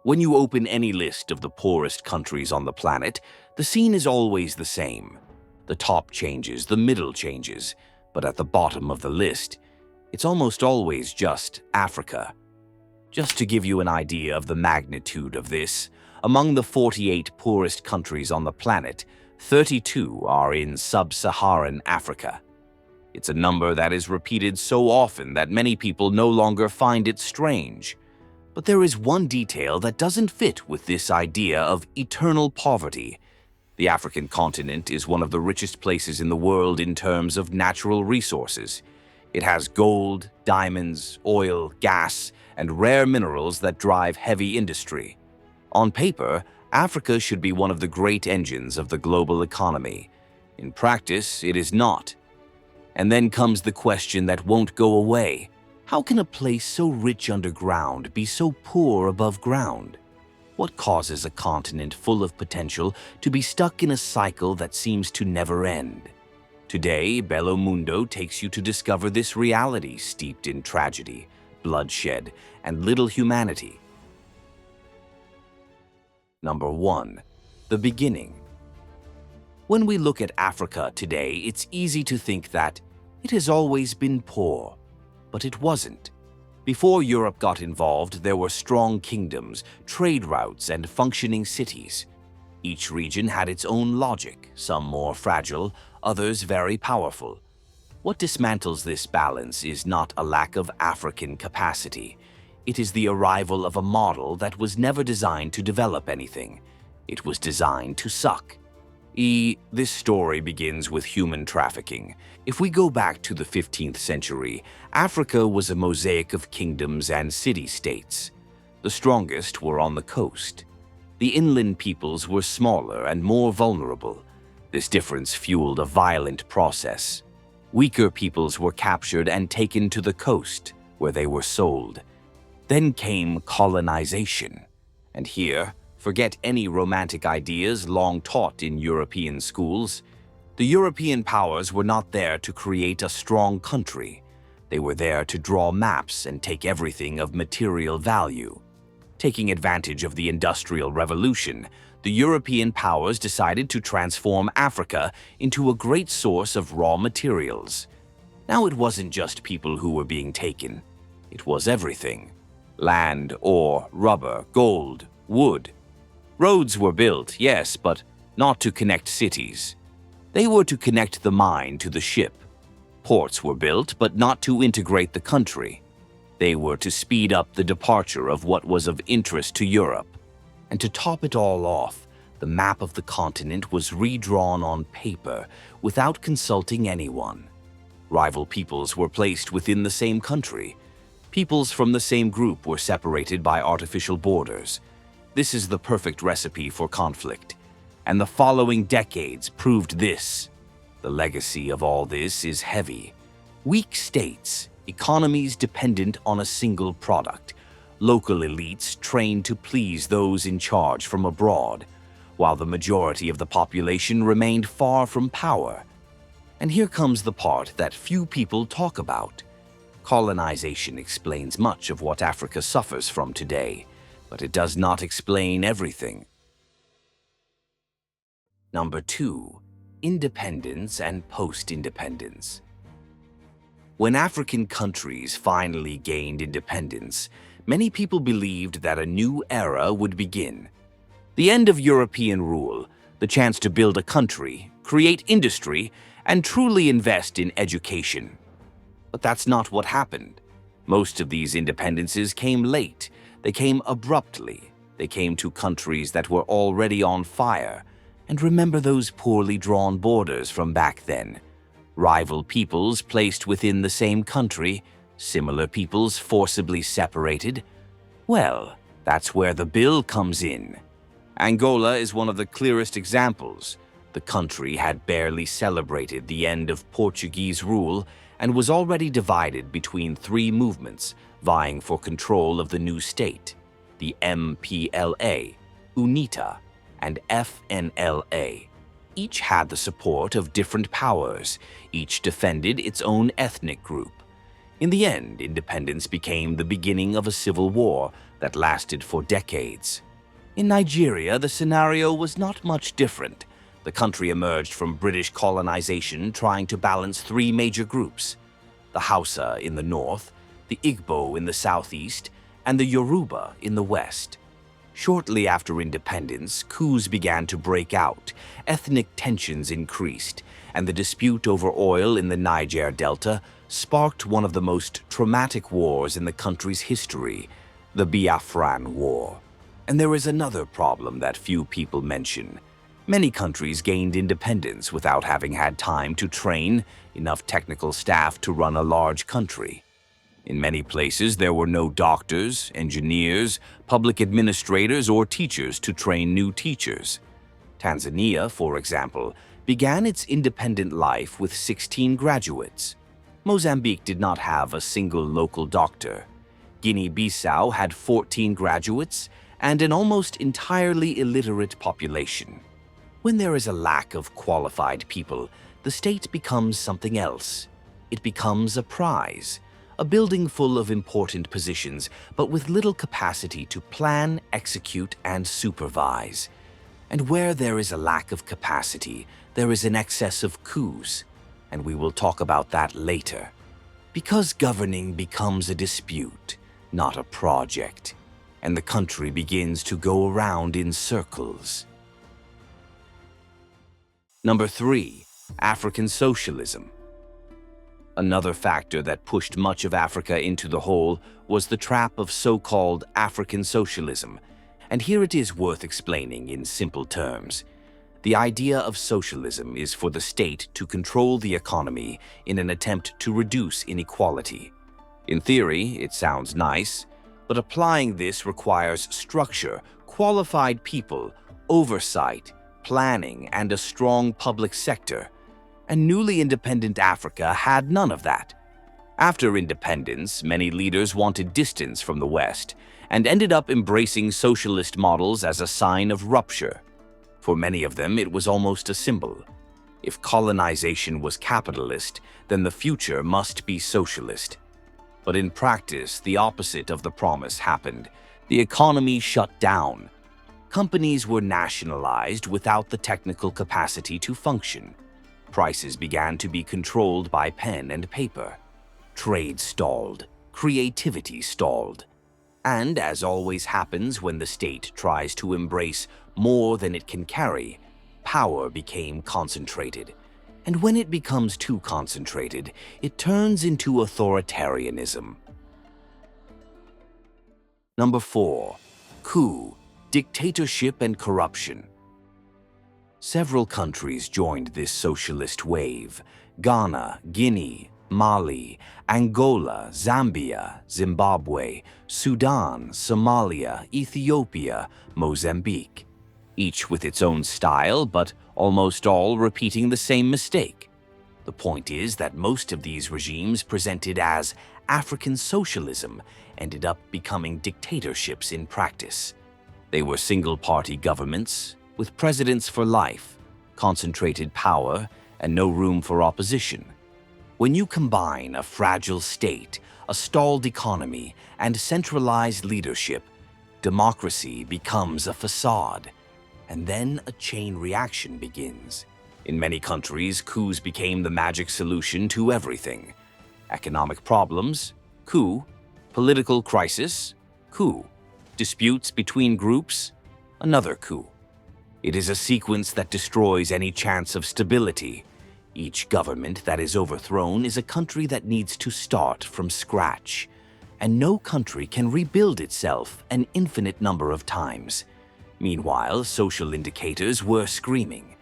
When you open any list of the poorest countries on the planet, the scene is always the same. The top changes, the middle changes, but at the bottom of the list, it's almost always just Africa. Just to give you an idea of the magnitude of this, among the 48 poorest countries on the planet, 32 are in sub-Saharan Africa. It's a number that is repeated so often that many people no longer find it strange. But there is one detail that doesn't fit with this idea of eternal poverty. The African continent is one of the richest places in the world in terms of natural resources. It has gold, diamonds, oil, gas, and rare minerals that drive heavy industry. On paper, Africa should be one of the great engines of the global economy. In practice, it is not. And then comes the question that won't go away. How can a place so rich underground be so poor above ground? What causes a continent full of potential to be stuck in a cycle that seems to never end? Today, Bello Mundo takes you to discover this reality steeped in tragedy, bloodshed, and little humanity. Number 1. The beginning. When we look at Africa today, it's easy to think that it has always been poor. But it wasn't. Before Europe got involved, there were strong kingdoms, trade routes, and functioning cities. Each region had its own logic, some more fragile, others very powerful. What dismantles this balance is not a lack of African capacity. It is the arrival of a model that was never designed to develop anything. It was designed to suck. This story begins with human trafficking. If we go back to the 15th century, Africa was a mosaic of kingdoms and city-states. The strongest were on the coast. The inland peoples were smaller and more vulnerable. This difference fueled a violent process. Weaker peoples were captured and taken to the coast, where they were sold. Then came colonization. And here, forget any romantic ideas long taught in European schools. The European powers were not there to create a strong country. They were there to draw maps and take everything of material value. Taking advantage of the Industrial Revolution, the European powers decided to transform Africa into a great source of raw materials. Now it wasn't just people who were being taken. It was everything. Land, ore, rubber, gold, wood. Roads were built, yes, but not to connect cities. They were to connect the mine to the ship. Ports were built, but not to integrate the country. They were to speed up the departure of what was of interest to Europe. And to top it all off, the map of the continent was redrawn on paper without consulting anyone. Rival peoples were placed within the same country. Peoples from the same group were separated by artificial borders. This is the perfect recipe for conflict, and the following decades proved this. The legacy of all this is heavy. Weak states, economies dependent on a single product, local elites trained to please those in charge from abroad, while the majority of the population remained far from power. And here comes the part that few people talk about. Colonization explains much of what Africa suffers from today, but it does not explain everything. Number 2. Independence and post-independence. When African countries finally gained independence, many people believed that a new era would begin. The end of European rule, the chance to build a country, create industry, and truly invest in education. But that's not what happened. Most of these independences came late. They came abruptly. They came to countries that were already on fire. And remember those poorly drawn borders from back then. Rival peoples placed within the same country, similar peoples forcibly separated. Well, that's where the bill comes in. Angola is one of the clearest examples. The country had barely celebrated the end of Portuguese rule and was already divided between 3 movements vying for control of the new state: the MPLA, UNITA, and FNLA. Each had the support of different powers. Each defended its own ethnic group. In the end, independence became the beginning of a civil war that lasted for decades. In Nigeria, the scenario was not much different. The country emerged from British colonization trying to balance three major groups: the Hausa in the north, the Igbo in the southeast, and the Yoruba in the west. Shortly after independence, coups began to break out, ethnic tensions increased, and the dispute over oil in the Niger Delta sparked one of the most traumatic wars in the country's history, the Biafran War. And there is another problem that few people mention. Many countries gained independence without having had time to train enough technical staff to run a large country. In many places, there were no doctors, engineers, public administrators, or teachers to train new teachers. Tanzania, for example, began its independent life with 16 graduates. Mozambique did not have a single local doctor. Guinea-Bissau had 14 graduates and an almost entirely illiterate population. When there is a lack of qualified people, the state becomes something else. It becomes a prize, a building full of important positions, but with little capacity to plan, execute, and supervise. And where there is a lack of capacity, there is an excess of coups, and we will talk about that later. Because governing becomes a dispute, not a project, and the country begins to go around in circles. Number 3. African socialism. Another factor that pushed much of Africa into the hole was the trap of so-called African socialism, and here it is worth explaining in simple terms. The idea of socialism is for the state to control the economy in an attempt to reduce inequality. In theory, it sounds nice, but applying this requires structure, qualified people, oversight, planning, and a strong public sector. And newly independent Africa had none of that. After independence, many leaders wanted distance from the West and ended up embracing socialist models as a sign of rupture. For many of them, it was almost a symbol. If colonization was capitalist, then the future must be socialist. But in practice, the opposite of the promise happened. The economy shut down. Companies were nationalized without the technical capacity to function. Prices began to be controlled by pen and paper. Trade stalled. Creativity stalled. And, as always happens when the state tries to embrace more than it can carry, power became concentrated. And when it becomes too concentrated, it turns into authoritarianism. Number 4. Coup, dictatorship and corruption. Several countries joined this socialist wave: Ghana, Guinea, Mali, Angola, Zambia, Zimbabwe, Sudan, Somalia, Ethiopia, Mozambique. Each with its own style, but almost all repeating the same mistake. The point is that most of these regimes presented as African socialism ended up becoming dictatorships in practice. They were single-party governments, with presidents for life, concentrated power, and no room for opposition. When you combine a fragile state, a stalled economy, and centralized leadership, democracy becomes a facade. And then a chain reaction begins. In many countries, coups became the magic solution to everything. Economic problems, coup. Political crisis, coup. Disputes between groups, another coup. It is a sequence that destroys any chance of stability. Each government that is overthrown is a country that needs to start from scratch. And no country can rebuild itself an infinite number of times. Meanwhile, social indicators were screaming.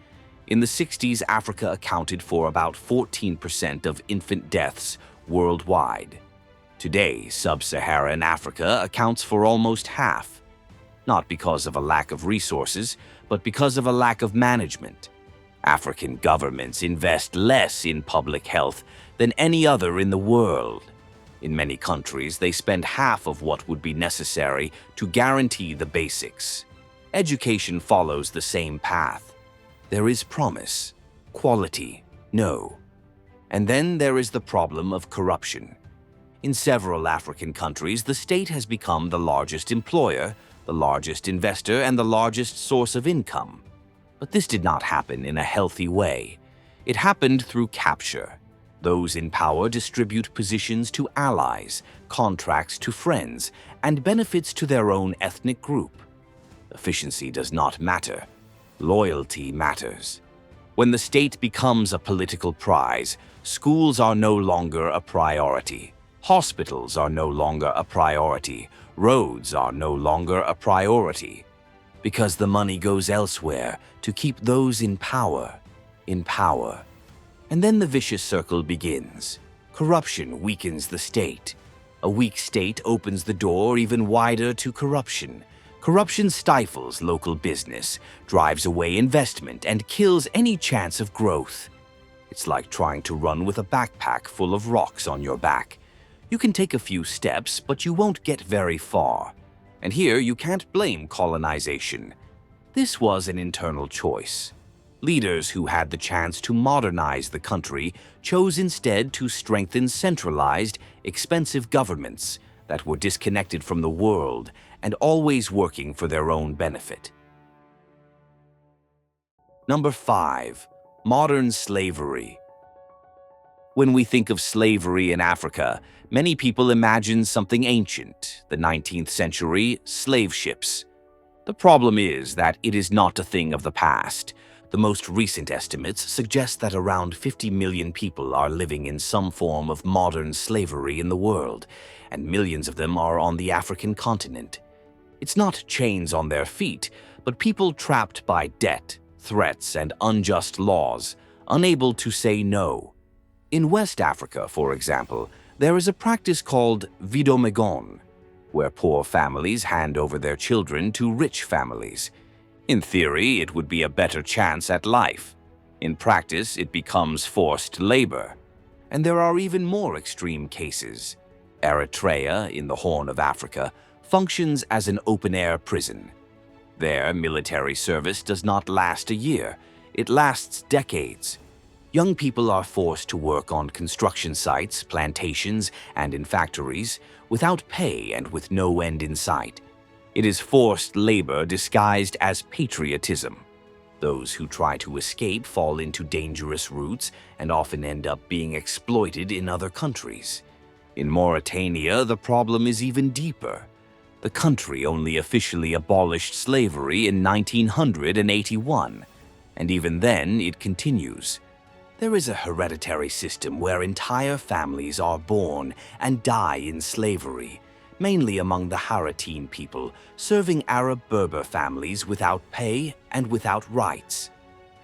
In the 60s, Africa accounted for about 14% of infant deaths worldwide. Today, sub-Saharan Africa accounts for almost half. Not because of a lack of resources, but because of a lack of management. African governments invest less in public health than any other in the world. In many countries, they spend half of what would be necessary to guarantee the basics. Education follows the same path. There is promise, quality, no. And then there is the problem of corruption. In several African countries, the state has become the largest employer, the largest investor, and the largest source of income. But this did not happen in a healthy way. It happened through capture. Those in power distribute positions to allies, contracts to friends, and benefits to their own ethnic group. Efficiency does not matter. Loyalty matters. When the state becomes a political prize, schools are no longer a priority. Hospitals are no longer a priority. Roads are no longer a priority. Because the money goes elsewhere to keep those in power. And then the vicious circle begins. Corruption weakens the state. A weak state opens the door even wider to corruption. Corruption stifles local business, drives away investment, and kills any chance of growth. It's like trying to run with a backpack full of rocks on your back. You can take a few steps, but you won't get very far. And here you can't blame colonization. This was an internal choice. Leaders who had the chance to modernize the country chose instead to strengthen centralized, expensive governments that were disconnected from the world and always working for their own benefit. Number 5. Modern slavery. When we think of slavery in Africa, many people imagine something ancient, the 19th century slave ships. The problem is that it is not a thing of the past. The most recent estimates suggest that around 50 million people are living in some form of modern slavery in the world, and millions of them are on the African continent. It's not chains on their feet, but people trapped by debt, threats, and unjust laws, unable to say no. In West Africa, for example, there is a practice called vidomegon, where poor families hand over their children to rich families. In theory, it would be a better chance at life. In practice, it becomes forced labor. And there are even more extreme cases. Eritrea, in the Horn of Africa, functions as an open-air prison. There, military service does not last a year. It lasts decades. Young people are forced to work on construction sites, plantations, and in factories, without pay and with no end in sight. It is forced labor disguised as patriotism. Those who try to escape fall into dangerous routes and often end up being exploited in other countries. In Mauritania, the problem is even deeper. The country only officially abolished slavery in 1981, and even then it continues. There is a hereditary system where entire families are born and die in slavery, mainly among the Haratine people, serving Arab Berber families without pay and without rights.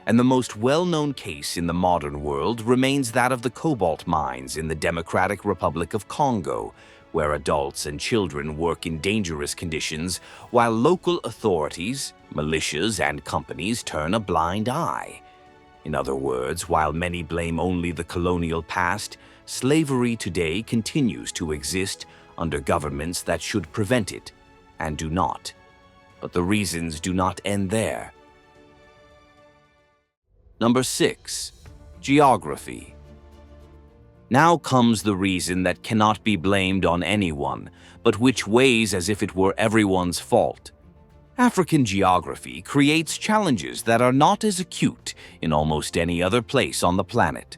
And the most well-known case in the modern world remains that of the cobalt mines in the Democratic Republic of Congo, where adults and children work in dangerous conditions while local authorities, militias, and companies turn a blind eye. In other words, while many blame only the colonial past, slavery today continues to exist under governments that should prevent it, and do not. But the reasons do not end there. Number 6. Geography. Now comes the reason that cannot be blamed on anyone, but which weighs as if it were everyone's fault. African geography creates challenges that are not as acute in almost any other place on the planet.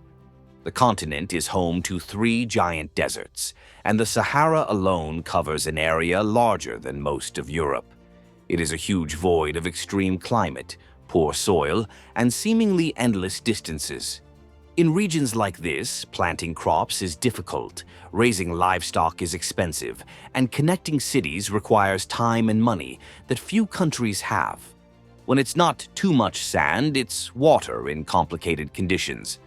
The continent is home to 3 giant deserts, and the Sahara alone covers an area larger than most of Europe. It is a huge void of extreme climate, poor soil, and seemingly endless distances. In regions like this, planting crops is difficult, raising livestock is expensive, and connecting cities requires time and money that few countries have. When it's not too much sand, it's water in complicated conditions.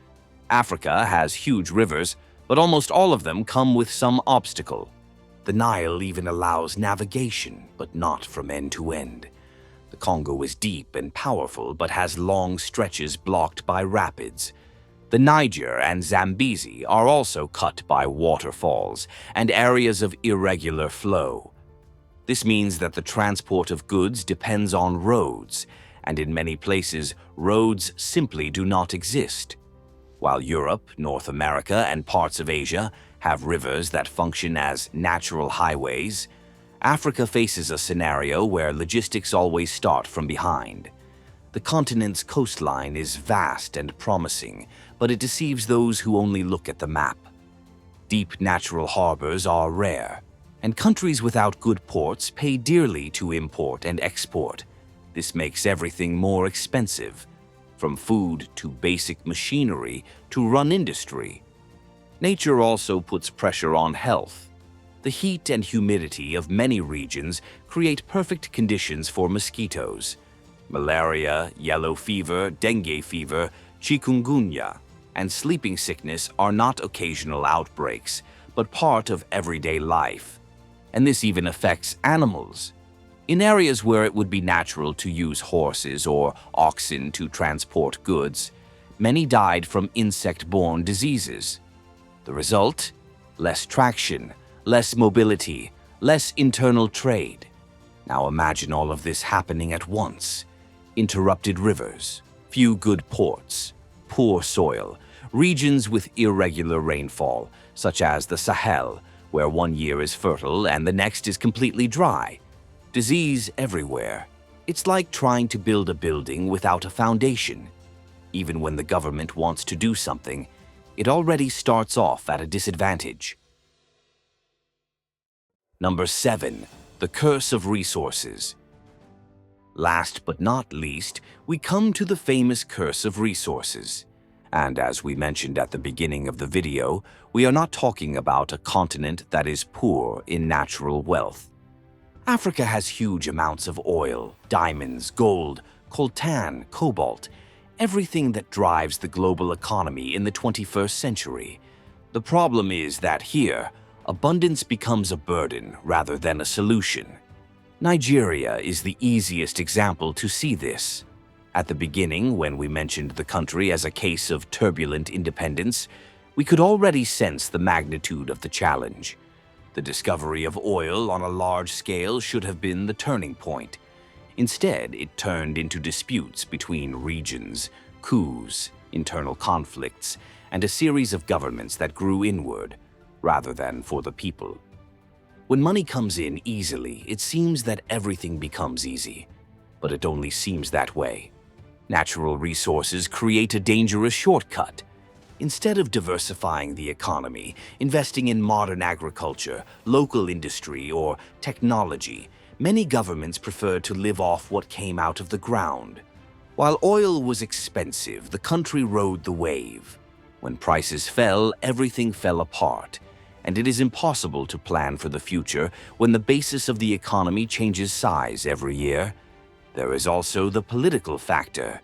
Africa has huge rivers, but almost all of them come with some obstacle. The Nile even allows navigation, but not from end to end. The Congo is deep and powerful, but has long stretches blocked by rapids. The Niger and Zambezi are also cut by waterfalls and areas of irregular flow. This means that the transport of goods depends on roads, and in many places, roads simply do not exist. While Europe, North America, and parts of Asia have rivers that function as natural highways, Africa faces a scenario where logistics always start from behind. The continent's coastline is vast and promising, but it deceives those who only look at the map. Deep natural harbors are rare, and countries without good ports pay dearly to import and export. This makes everything more expensive, from food to basic machinery to run industry. Nature also puts pressure on health. The heat and humidity of many regions create perfect conditions for mosquitoes. Malaria, yellow fever, dengue fever, chikungunya, and sleeping sickness are not occasional outbreaks, but part of everyday life. And this even affects animals. In areas where it would be natural to use horses or oxen to transport goods, many died from insect-borne diseases. The result? Less traction, less mobility, less internal trade. Now imagine all of this happening at once. Interrupted rivers, few good ports, poor soil, regions with irregular rainfall, such as the Sahel, where one year is fertile and the next is completely dry. Disease everywhere. It's like trying to build a building without a foundation. Even when the government wants to do something, it already starts off at a disadvantage. Number 7. The curse of resources. Last but not least, we come to the famous curse of resources. And as we mentioned at the beginning of the video, we are not talking about a continent that is poor in natural wealth. Africa has huge amounts of oil, diamonds, gold, coltan, cobalt, everything that drives the global economy in the 21st century. The problem is that here, abundance becomes a burden rather than a solution. Nigeria is the easiest example to see this. At the beginning, when we mentioned the country as a case of turbulent independence, we could already sense the magnitude of the challenge. The discovery of oil on a large scale should have been the turning point. Instead, it turned into disputes between regions, coups, internal conflicts, and a series of governments that grew inward, rather than for the people. When money comes in easily, it seems that everything becomes easy. But it only seems that way. Natural resources create a dangerous shortcut. Instead of diversifying the economy, investing in modern agriculture, local industry, or technology, many governments prefer to live off what came out of the ground. While oil was expensive, the country rode the wave. When prices fell, everything fell apart, and it is impossible to plan for the future when the basis of the economy changes size every year. There is also the political factor.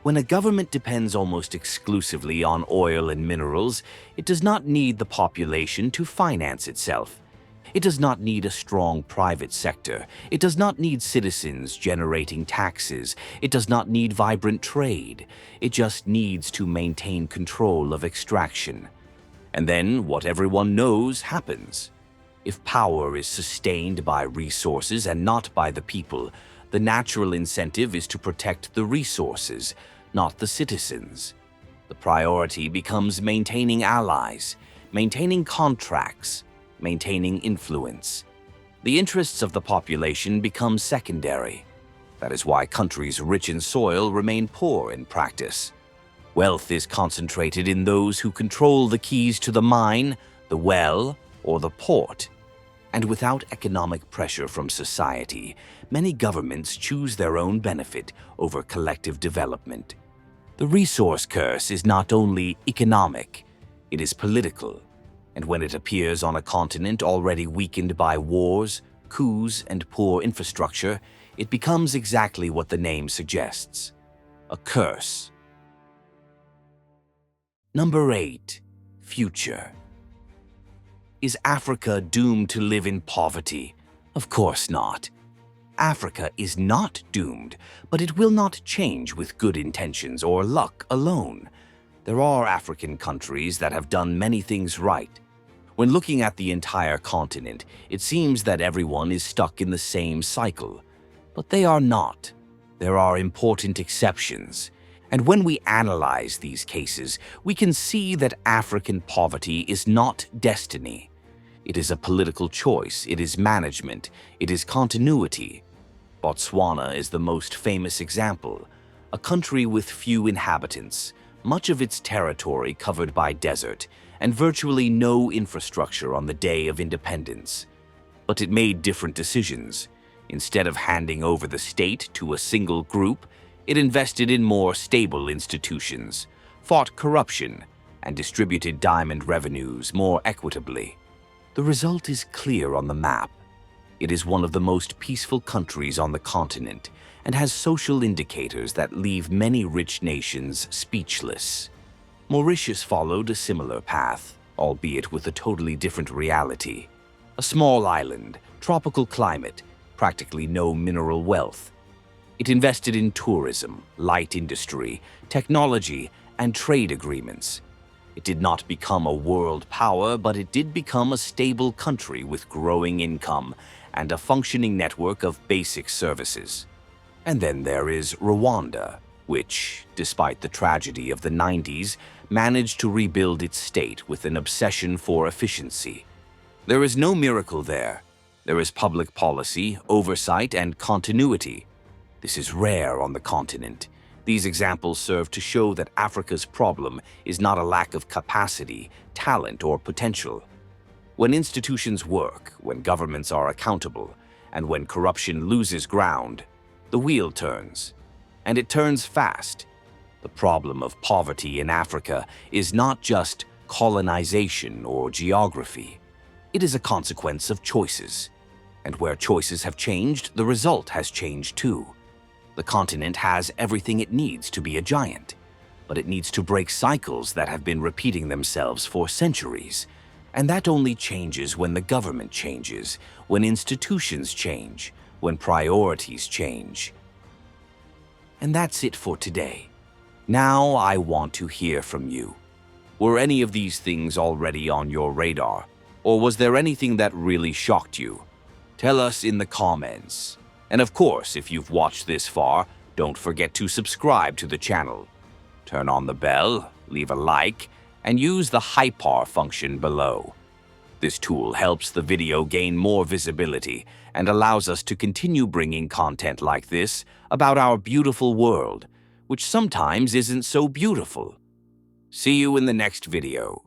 When a government depends almost exclusively on oil and minerals, it does not need the population to finance itself. It does not need a strong private sector. It does not need citizens generating taxes. It does not need vibrant trade. It just needs to maintain control of extraction. And then what everyone knows happens. If power is sustained by resources and not by the people, the natural incentive is to protect the resources, not the citizens. The priority becomes maintaining allies, maintaining contracts, maintaining influence. The interests of the population become secondary. That is why countries rich in soil remain poor in practice. Wealth is concentrated in those who control the keys to the mine, the well, or the port. And without economic pressure from society, many governments choose their own benefit over collective development. The resource curse is not only economic, it is political. And when it appears on a continent already weakened by wars, coups, and poor infrastructure, it becomes exactly what the name suggests: a curse. Number 8. Future. Is Africa doomed to live in poverty? Of course not. Africa is not doomed, but it will not change with good intentions or luck alone. There are African countries that have done many things right. When looking at the entire continent, it seems that everyone is stuck in the same cycle. But they are not. There are important exceptions. And when we analyze these cases, we can see that African poverty is not destiny. It is a political choice, it is management, it is continuity. Botswana is the most famous example, a country with few inhabitants, much of its territory covered by desert, and virtually no infrastructure on the day of independence. But it made different decisions. Instead of handing over the state to a single group, it invested in more stable institutions, fought corruption, and distributed diamond revenues more equitably. The result is clear on the map. It is one of the most peaceful countries on the continent and has social indicators that leave many rich nations speechless. Mauritius followed a similar path, albeit with a totally different reality. A small island, tropical climate, practically no mineral wealth. It invested in tourism, light industry, technology, and trade agreements. It did not become a world power, but it did become a stable country with growing income and a functioning network of basic services. And then there is Rwanda, which, despite the tragedy of the 90s, managed to rebuild its state with an obsession for efficiency. There is no miracle there. There is public policy, oversight, and continuity. This is rare on the continent. These examples serve to show that Africa's problem is not a lack of capacity, talent, or potential. When institutions work, when governments are accountable, and when corruption loses ground, the wheel turns. And it turns fast. The problem of poverty in Africa is not just colonization or geography. It is a consequence of choices. And where choices have changed, the result has changed too. The continent has everything it needs to be a giant, but it needs to break cycles that have been repeating themselves for centuries. And that only changes when the government changes, when institutions change, when priorities change. And that's it for today. Now I want to hear from you. Were any of these things already on your radar? Or was there anything that really shocked you? Tell us in the comments. And of course, if you've watched this far, don't forget to subscribe to the channel. Turn on the bell, leave a like, and use the hyper function below. This tool helps the video gain more visibility and allows us to continue bringing content like this about our beautiful world, which sometimes isn't so beautiful. See you in the next video.